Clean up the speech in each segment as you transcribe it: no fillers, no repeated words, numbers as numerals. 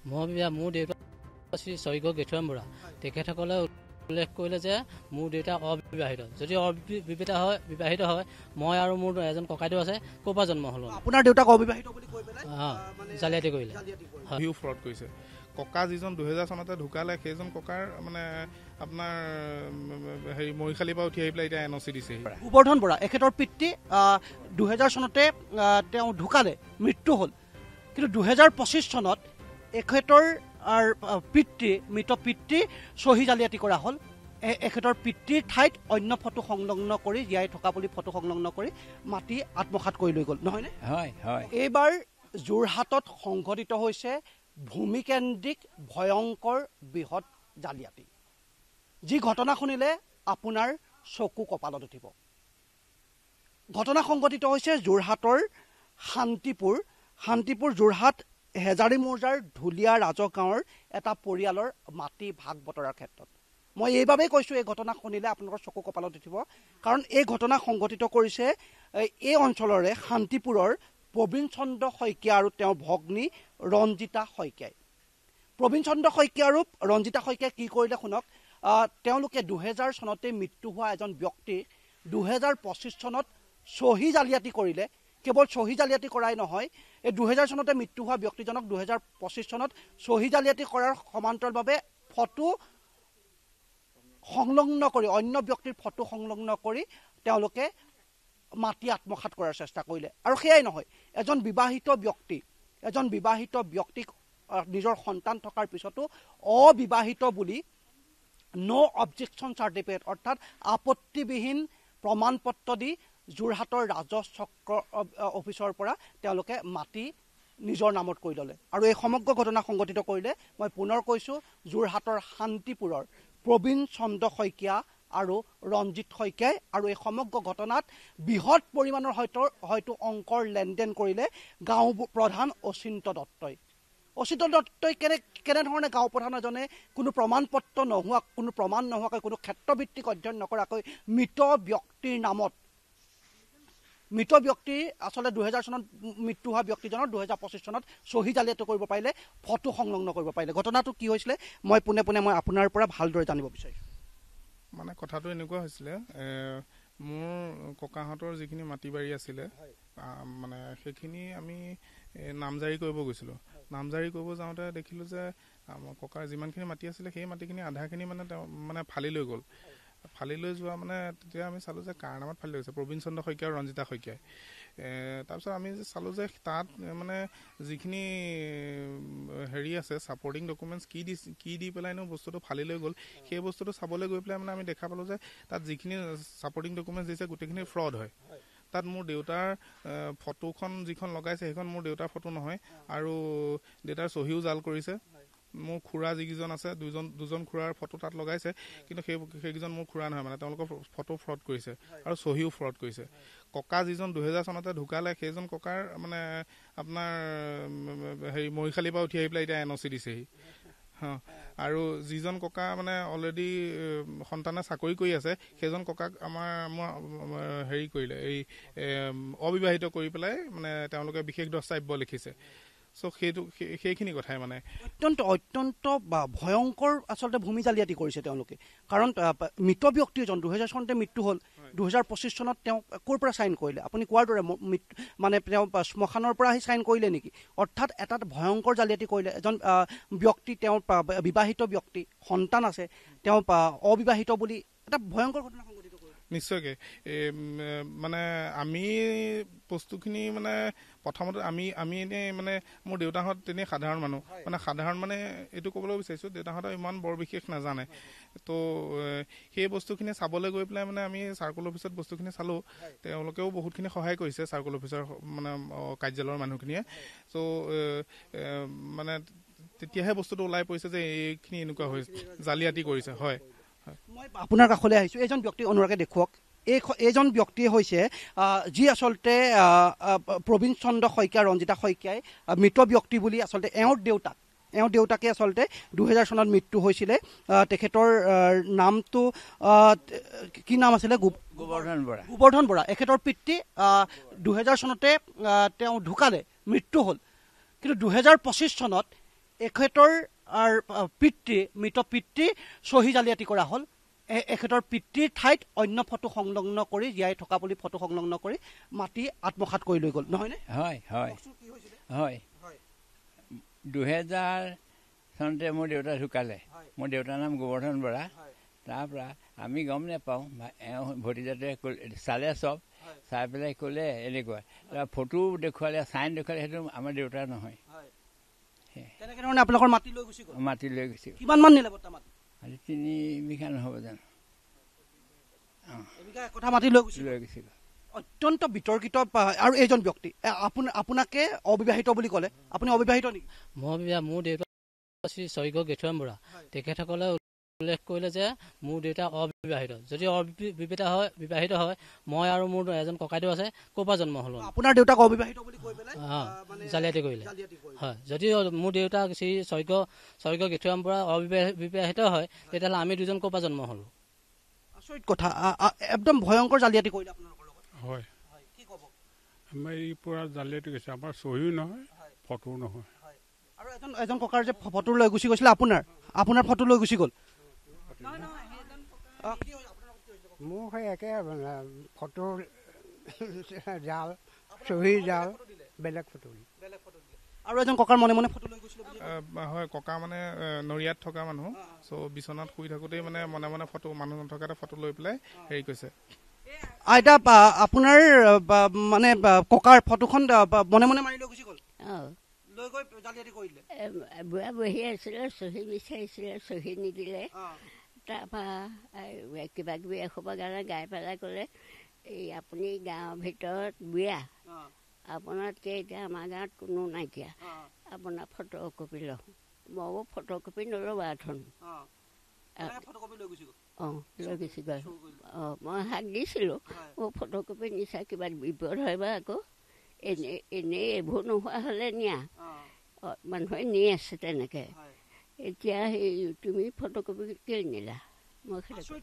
মোৰ দেউতা শ্ৰী স্বৰ্গীয় গেথুৰাম বৰা তেখেতসকলে উল্লেখ কৰিলে যে মোৰ দেউতা অবিবাহিত। যদি বিবাহিত হয় মই আৰু মোৰ এজন ককাইদেউ আছে ক'ৰ পৰা জন্ম হ'লো। আপোনাৰ দেউতাক অবিবাহিত বুলি কৈ পেলাই জালিয়াতি কৰিলে। হিউ ফ্ৰড কৰিছে। ককা যিজন 2000 চনতে ঢুকালে সেইজন ককাৰ মানে আপোনাৰ হেৰি মৰিশালীৰ পৰা উঠি আহি পেলাই এতিয়া NOC দিছে। গোবৰ্ধন বৰা এখেতৰ পিতৃ 2000 চনতে তেওঁ ঢুকালে, মৃত্যু হ'ল। কিন্তু 2025 চনত এখেতৰ মৃত পিতৃ চহী জালিয়াতি কৰা হ'ল। এখেতৰ পিতৃৰ ঠাইত অন্য ফটো সংলগ্ন কৰি জীয়াই থকা বুলি ফটো সংলগ্ন কৰি মাটি আত্মসাৎ কৰি লৈ গ'ল, নহয়নে? হয় হয়। এইবাৰ যোৰহাটত সংঘটিত হৈছে ভূমিকেন্দ্ৰিক ভয়ংকৰ বৃহৎ জালিয়াতি, যি ঘটনা শুনিলে আপোনাৰ চকু কপালত উঠিব। ঘটনা সংঘটিত হৈছে যোৰহাটৰ শান্তিপুৰ যোৰহাট হেজাৰী মৌজাৰ ঢুলীয়া ৰাজহ গাঁৱৰ এটা পৰিয়ালৰ মাটি ভাগ বতৰাৰ ক্ষেত্ৰত। মই এইবাবেই কৈছোঁ এই ঘটনা শুনিলে আপোনালোকৰ চকু কপালত উঠিব, কাৰণ এই ঘটনা সংঘটিত কৰিছে এই অঞ্চলৰে শান্তিপুৰৰ প্ৰবীণ চন্দ্ৰ শইকীয়া আৰু তেওঁৰ ভগ্নী ৰঞ্জিতা শইকীয়াই। প্ৰবীণ চন্দ্ৰ শইকীয়া আৰু ৰঞ্জিতা শইকীয়াই কি কৰিলে শুনক। তেওঁলোকে 2000 চনতে মৃত্যু হোৱা এজন ব্যক্তিক 2025 চনত চহী জালিয়াতি কৰিলে। কেৱল চহী জালিয়াতি কৰাই নহয়, এই 2000 চনতে মৃত্যু হোৱা ব্যক্তিজনক 2025 চনত চহী জালিয়াতি কৰাৰ সমান্তৰালভাৱে ফটো সংলগ্ন কৰি অন্য ব্যক্তিৰ ফটো সংলগ্ন কৰি তেওঁলোকে মাটি আত্মসাৎ কৰাৰ চেষ্টা কৰিলে। আৰু সেয়াই নহয়, এজন বিবাহিত ব্যক্তিক নিজৰ সন্তান থকাৰ পিছতো অবিবাহিত বুলি ন' অবজেকশ্যন চাৰ্টিফিকেট অৰ্থাৎ আপত্তিবিহীন প্ৰমাণ পত্ৰ দি যোৰহাটৰ ৰাজহ চক্ৰ অফিচৰ পৰা তেওঁলোকে মাটি নিজৰ নামত কৰি ল'লে। আৰু এই সমগ্ৰ ঘটনা সংঘটিত কৰিলে, মই পুনৰ কৈছোঁ, যোৰহাটৰ শান্তিপুৰৰ প্ৰবীণ চন্দ্ৰ শইকীয়া আৰু ৰঞ্জিত শইকীয়াই। আৰু এই সমগ্ৰ ঘটনাত বৃহৎ পৰিমাণৰ হয়তো অংকৰ লেনদেন কৰিলে গাঁও প্ৰধান অচিন্ত দত্তই। কেনেধৰণে গাঁও প্ৰধান এজনে কোনো প্ৰমাণ পত্ৰ কোনো প্ৰমাণ নোহোৱাকৈ, কোনো ক্ষেত্ৰভিত্তিক অধ্যয়ন নকৰাকৈ মৃত ব্যক্তিৰ আচলতে 2000 চনত মৃত্যু হোৱা ব্যক্তিজনৰ 2025 চনত চহী জালিয়াতি কৰিব পাৰিলে, ফটো সংলগ্ন কৰিব পাৰিলে। ঘটনাটো কি হৈছিলে মই পোনে আপোনাৰ পৰা ভালদৰে জানিব বিচাৰিছোঁ। মানে কথাটো এনেকুৱা হৈছিলে, মোৰ ককাহঁতৰ যিখিনি মাটি বাৰী আছিলে মানে সেইখিনি আমি নামজাৰি কৰিব গৈছিলোঁ। নামজাৰি কৰিব যাওঁতে দেখিলোঁ যে আমাৰ ককাৰ যিমানখিনি মাটি আছিলে সেই মাটিখিনি আধাখিনি মানে ফালি লৈ গ'ল। ফালি লৈ যোৱা মানে তেতিয়া আমি চালোঁ যে কাৰ নামত ফালি লৈছে, প্ৰবীণ চন্দ্ৰ শইকীয়া আৰু ৰঞ্জিতা শইকীয়াই। তাৰপিছত আমি চালোঁ যে তাত মানে যিখিনি হেৰি আছে ছাপৰ্টিং ডকুমেণ্টছ কি দি পেলাইনো বস্তুটো ফালি লৈ গ'ল, সেই বস্তুটো চাবলৈ গৈ পেলাই মানে আমি দেখা পালোঁ যে তাত যিখিনি ছাপৰ্টিং ডকুমেণ্টছ দিছে গোটেইখিনি ফ্ৰড হয়। তাত মোৰ দেউতাৰ ফটোখন যিখন লগাইছে সেইখন মোৰ দেউতাৰ ফটো নহয়, আৰু দেউতাৰ চহীও জাল কৰিছে। মোৰ খুৰা যিকেইজন আছে দুজন খুৰাৰ ফটো তাত লগাইছে, কিন্তু সেইকেইজন মোৰ খুৰা নহয়, মানে তেওঁলোকৰ ফটো ফ্ৰড কৰিছে আৰু চহীও ফ্ৰড কৰিছে। ককা যিজন 2000 চনতে ঢুকালে সেইজন ককাৰ মানে আপোনাৰ হেৰি মৰিশালীৰ পৰা উঠি আহি পেলাই এতিয়া NOC দিছেহি। আৰু যিজন ককা মানে অলৰেডি সন্তানে চাকৰি কৰি আছে সেইজন ককাক মোৰ হেৰি কৰিলে, এই অবিবাহিত কৰি পেলাই মানে তেওঁলোকে বিশেষ দস্তাব্য লিখিছে। চ' সেইখিনি কথাই মানে অত্যন্ত ভয়ংকৰ আচলতে ভূমি জালিয়াতি কৰিছে তেওঁলোকে। কাৰণ মৃত ব্যক্তি এজন 2000 চনতে মৃত্যু হ'ল, 2025 চনত তেওঁ ক'ৰ পৰা চাইন কৰিলে? আপুনি কোৱাৰ দৰে মানে তেওঁ শ্মশানৰ পৰা আহি চাইন কৰিলে নেকি? অৰ্থাৎ এটা ভয়ংকৰ জালিয়াতি কৰিলে। এজন ব্যক্তি, তেওঁৰ বিবাহিত ব্যক্তি, সন্তান আছে, তেওঁ অবিবাহিত বুলি এটা ভয়ংকৰ ঘটনা সংঘটিত কৰিলে। নিশ্চয়কৈ মানে আমি বস্তুখিনি মানে প্ৰথমতে আমি এনেই মানে মোৰ দেউতাহঁত তেনেই সাধাৰণ মানুহ, মানে এইটো ক'বলৈ বিচাৰিছোঁ দেউতাহঁতৰ ইমান বৰ বিশেষ নাজানে। তো সেই বস্তুখিনি চাবলৈ গৈ পেলাই মানে আমি চাৰ্কল অফিচত বস্তুখিনি চালোঁ। তেওঁলোকেও বহুতখিনি সহায় কৰিছে, চাৰ্কল অফিচৰ মানে কাৰ্যালয়ৰ মানুহখিনিয়ে। চ' মানে তেতিয়াহে বস্তুটো ওলাই পৰিছে যে এইখিনি এনেকুৱা হৈছে, জালিয়াতি কৰিছে। হয়, মই আপোনাৰ কাষলৈ আহিছোঁ। এইজন ব্যক্তি অনুৰাগে দেখুৱাওক। এইজন ব্যক্তিয়ে হৈছে যি আচলতে প্ৰবীণ চন্দ্ৰ শইকীয়া, ৰঞ্জিতা শইকীয়াই মৃত ব্যক্তি বুলি আচলতে এওঁৰ দেউতাকে আচলতে 2000 চনত মৃত্যু হৈছিলে। তেখেতৰ নামটো কি নাম আছিলে? গোবৰ্ধন বৰা। এখেতৰ পিতৃ 2000 চনতে তেওঁ ঢুকালে, মৃত্যু হ'ল। কিন্তু 2025 চনত এখেতৰ পিতৃ মৃত পিতৃ চহী জালিয়াতি কৰা হ'ল এখেতৰ পিতৃৰ ঠাইত অন্য ফটো সংলগ্ন কৰি জীয়াই থকা বুলি ফটো সংলগ্ন কৰি মাটি আত্মসাৎ কৰি লৈ গ'ল নহয়নে হয় হয় হয় 2000 চনতে মোৰ দেউতা ঢুকালে মোৰ দেউতাৰ নাম গোবৰ্ধন বৰা তাৰপৰা আমি গম নাপাওঁ এওঁ ভতিজাটোৱে চালে চব চাই পেলাই ক'লে এনেকুৱা ফটো দেখুৱালে চাইন দেখুৱালে সেইটো আমাৰ দেউতাৰ নহয় তেনেকেধৰণে আপোনালোকৰ মাটি লৈ গুচি গ'ল মাটি লৈ গুচি গ'ল কিমান মান নিলে বৰ্তমান মাটি আজি 3 বিঘা নহ'ব জানো এবিঘা একঠা মাটি লৈ গুচি গ'ল অত্যন্ত বিতৰ্কিত আৰু এইজন ব্যক্তি আপোনাকে অবিবাহিত বুলি ক'লে আপুনি অবিবাহিত নেকি মোৰ দেউতা শ্ৰী স্বৰ্গীয় গেথুৰাম বৰা তেখেতসকলে উল্লেখ কৰিলে যে মোৰ দেউতা অবিবাহিত যদি বিবাহিত হয় মই আৰু মোৰ এজন ককাইদেউ আছে ক'ৰ পৰা জন্ম হ'লো আপোনাৰ দেউতাক অবিবাহিত বুলি কৈ পেলাই জালিয়াতি কৰিলে হয় যদি মোৰ দেউতা শ্ৰী স্বৰ্গীয় গেথুৰাম বৰা অবিবাহিত হয় তেতিয়াহ'লে আমি দুজন ক'ৰ পৰা জন্ম হ'লো আচৰিত কথা একদম ভয়ংকৰ জালিয়াতি কৰিলে আপোনালোকৰ লগত হয় কি ক'ব আমাৰ এই পৰা জালিয়াতি গৈছে আমাৰ চহীও নহয় ফটো নহয় আৰু এজন ককাৰ যে ফটো লৈ গুচি গৈছিলে আপোনাৰ ফটো লৈ গুচি গ'ল মোৰ সেই একে ফটো জাল চহী জাল বেলেগ ফটো আৰু এজন ককাৰ মনে মনে ফটো লৈ গৈছিলে হয় ককা মানে নৰিয়াত থকা মানুহ চ' বিচনাত শুই থাকোঁতেই মানে মনে মনে ফটো মানুহ নথকাতে ফটো লৈ পেলাই হেৰি কৰিছে আইতা আপোনাৰ মানে ককাৰ ফটোখন মনে মনে মাৰি লৈ গুচি গ'ল লৈ গৈ জালিয়াতি কৰিলে বুঢ়া বহি আছিলে চহী বিচাৰিছিলে চহী নিদিলে তাৰপৰা কিবা কিবি এসোপা গানে গাই পেলাই ক'লে এই আপুনি গাঁৱৰ ভিতৰত বুঢ়া আপোনাতকৈ এতিয়া আমাৰ গাঁৱত কোনো নাইকিয়া আপোনাৰ ফটো কপি লওঁ মই ফটো কপি নল'বা এখন অঁ লৈ গুচি গ'ল অঁ মই হাক দিছিলোঁ মোৰ ফটো কপি নিচা কিবা বিপদ হয় বা আকৌ এনেই এইবোৰ নোহোৱা হ'লে নিয়া মানুহে নি আছে তেনেকৈ এতিয়া সেই তুমি ফটো কপি কেলৈ নিলা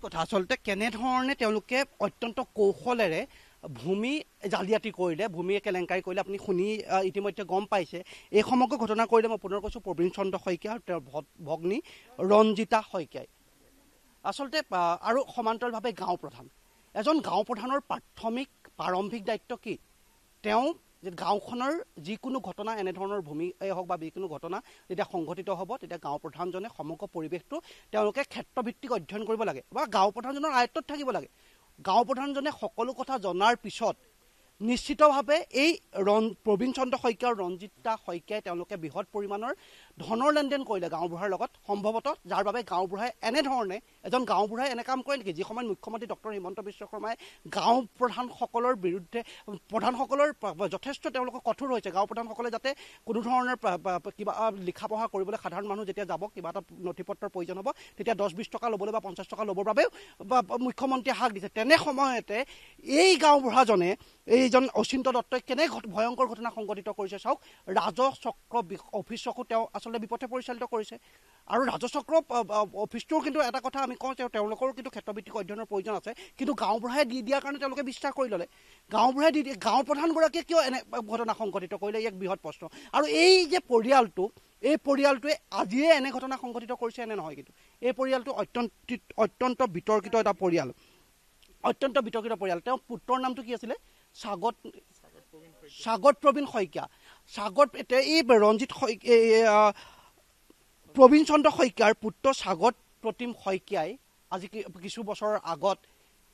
কথা আচলতে কেনেধৰণে তেওঁলোকে অত্যন্ত কৌশলেৰে ভূমি জালিয়াতি কৰিলে ভূমি কেলেংকাৰী কৰিলে আপুনি শুনি ইতিমধ্যে গম পাইছে এই সমগ্ৰ ঘটনা কৰিলে মই পুনৰ কৈছোঁ প্ৰবীণ চন্দ্ৰ শইকীয়া আৰু তেওঁৰ ভগ্নী ৰঞ্জিতা শইকীয়াই আচলতে আৰু সমান্তৰালভাৱে গাঁও প্ৰধান এজন গাঁও প্ৰধানৰ প্ৰাৰম্ভিক দায়িত্ব কি তেওঁ যে গাঁওখনৰ যিকোনো ঘটনা এনেধৰণৰ ভূমি হওক বা যিকোনো ঘটনা যেতিয়া সংঘটিত হ'ব তেতিয়া গাঁও প্ৰধানজনে সমগ্ৰ পৰিৱেশটো তেওঁলোকে ক্ষেত্ৰভিত্তিক অধ্যয়ন কৰিব লাগে বা গাঁও প্ৰধানজনৰ আয়ত্তত থাকিব লাগে গাঁও প্ৰধানজনে সকলো কথা জনাৰ পিছত নিশ্চিতভাৱে এই প্ৰবীণ চন্দ্ৰ শইকীয়া আৰু ৰঞ্জিতা শইকীয়াই তেওঁলোকে বৃহৎ পৰিমাণৰ ধনৰ লেনদেন কৰিলে গাঁওবুঢ়াৰ লগত সম্ভৱতঃ যাৰ বাবে গাঁওবুঢ়াই এনেধৰণে এজন গাঁওবুঢ়াই এনে কাম কৰে নেকি যি সময়ত মুখ্যমন্ত্ৰী ডক্টৰ হিমন্ত বিশ্ব শৰ্মাই গাঁও প্ৰধানসকলৰ বিৰুদ্ধে প্ৰধানসকলৰ যথেষ্ট তেওঁলোকৰ কঠোৰ হৈছে গাঁও প্ৰধানসকলে যাতে কোনো ধৰণৰ কিবা লিখা পঢ়া কৰিবলৈ সাধাৰণ মানুহ যেতিয়া যাব কিবা এটা নথি পত্ৰৰ প্ৰয়োজন হ'ব তেতিয়া 10-20 টকা ল'বলৈ বা 50 টকা ল'বৰ বাবেও মুখ্যমন্ত্ৰীয়ে হাক দিছে তেনে সময়তে এই গাঁওবুঢ়াজনে এইজন অচিন্ত দত্তই কেনে ভয়ংকৰ ঘটনা সংঘটিত কৰিছে চাওক ৰাজচক্ৰ অফিচকো তেওঁ আচলতে বিপথে পৰিচালিত কৰিছে আৰু ৰাজচক্ৰ অফিচটোৰ কিন্তু এটা কথা আমি কওঁ তেওঁলোকৰো কিন্তু ক্ষেত্ৰভিত্তিক অধ্যয়নৰ প্ৰয়োজন আছে কিন্তু গাঁওবুঢ়াই দি দিয়াৰ কাৰণে তেওঁলোকে বিশ্বাস কৰি ল'লে গাঁওবুঢ়াই দি দিয়ে গাঁও প্ৰধানগৰাকীয়ে কিয় এনে ঘটনা সংঘটিত কৰিলে এক বৃহৎ প্ৰশ্ন আৰু এই যে পৰিয়ালটোৱে আজিয়ে এনে ঘটনা সংঘটিত কৰিছে এনে নহয় কিন্তু এই পৰিয়ালটো অত্যন্ত বিতৰ্কিত এটা পৰিয়াল তেওঁৰ পুত্ৰৰ নামটো কি আছিলে স্বাগত প্ৰবীণ শইকীয়া এই ৰঞ্জিত প্ৰবীণ চন্দ্ৰ শইকীয়াৰ পুত্ৰ স্বাগত প্ৰতিম শইকীয়াই আজি কিছু বছৰৰ আগত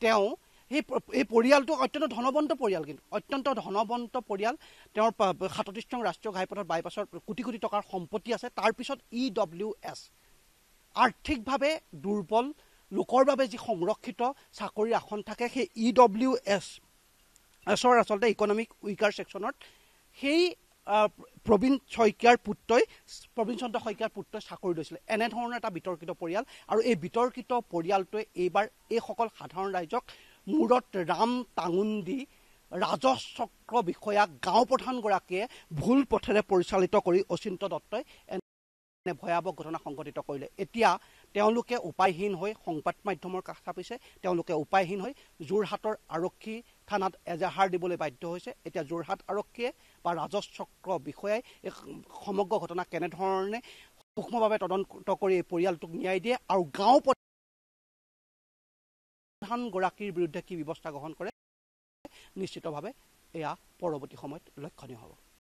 তেওঁ এই পৰিয়ালটো অত্যন্ত ধনৱন্ত পৰিয়াল কিন্তু অত্যন্ত ধনৱন্ত পৰিয়াল তেওঁৰ 37 নং ৰাষ্ট্ৰীয় ঘাইপথৰ বাইপাছৰ কোটি কোটি টকাৰ সম্পত্তি আছে তাৰপিছত EWS আৰ্থিকভাৱে দুৰ্বল লোকৰ বাবে যি সংৰক্ষিত চাকৰিৰ আসন থাকে সেই EWS আচলতে ইকনমিক উইকাৰ ছেকশ্যনত সেই প্ৰবীণ চন্দ্ৰ শইকীয়াৰ পুত্ৰই চাকৰি লৈছিলে এনেধৰণৰ এটা বিতৰ্কিত পৰিয়াল আৰু এই বিতৰ্কিত পৰিয়ালটোৱে এইবাৰ এইসকল সাধাৰণ ৰাইজক মূৰত ৰাম টাঙোন দি ৰাজচক্ৰ বিষয়াক গাঁও প্ৰধানগৰাকীয়ে ভুল পথেৰে পৰিচালিত কৰি অচিন্ত দত্তই এনে ভয়াৱহ ঘটনা সংঘটিত কৰিলে এতিয়া তেওঁলোকে উপায়হীন হৈ সংবাদ মাধ্যমৰ কাষ চাপিছে তেওঁলোকে উপায়হীন হৈ যোৰহাটৰ আৰক্ষী থানাত এজাহাৰ দিবলৈ বাধ্য হৈছে এতিয়া যোৰহাট আৰক্ষীয়ে বা ৰাজচক্ৰ বিষয়াই এই সমগ্ৰ ঘটনা কেনেধৰণে সূক্ষ্মভাৱে তদন্ত কৰি এই পৰিয়ালটোক ন্যায় দিয়ে আৰু গাঁও প্ৰধানগৰাকীৰ বিৰুদ্ধে কি ব্যৱস্থা গ্ৰহণ কৰে নিশ্চিতভাৱে এয়া পৰৱৰ্তী সময়ত লক্ষণীয় হ'ব।